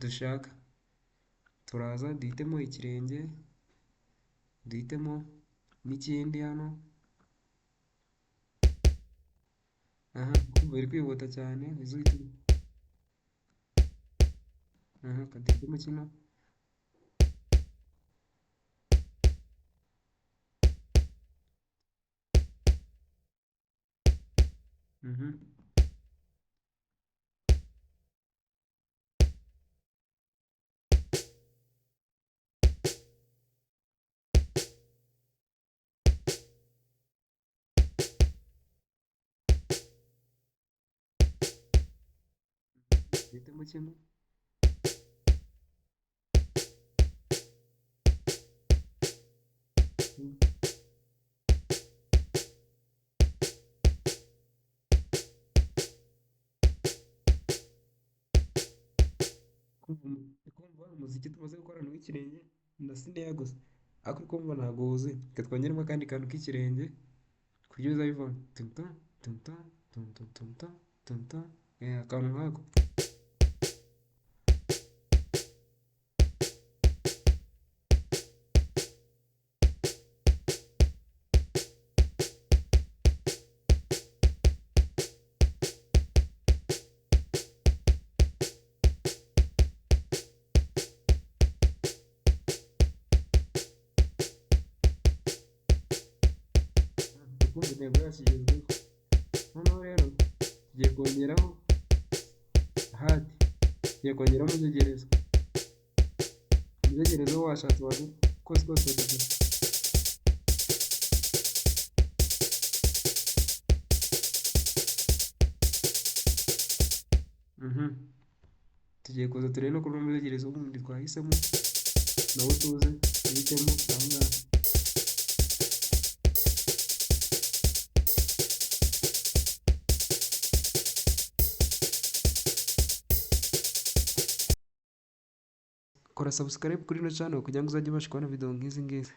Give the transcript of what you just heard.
dushaka. Turaza duhitemo ikirenge, duhitemo n'ikindi hano. Aha biri kwihuta cyane, aha kaduhitemo kino. Duhitemo kino. Kumva umuziki tumaze gukorana w'ikirenge na snare gusa, ariko kumva ntabwo wuzuye. Reka twongeremo akandi kantu k'ikirenge kuburyo biza bivamo tumta tumta tumta tumta tumta, akantu nkako. Ukumva intego yacu igezweho. Noneho rero tugiye kongeraho hadi, tugiye kongeraho umuzegereza. Umuzegereza wo washatse waza kose wadugira. Tugiye kuza turebe no kuri umuzegereza wundi twahisemo, nawo tuze duhitemo aha ngaha. Kora subscribe kuri ino channel kugira ngo uzajye ubasha kubona video nk'izi ngizi.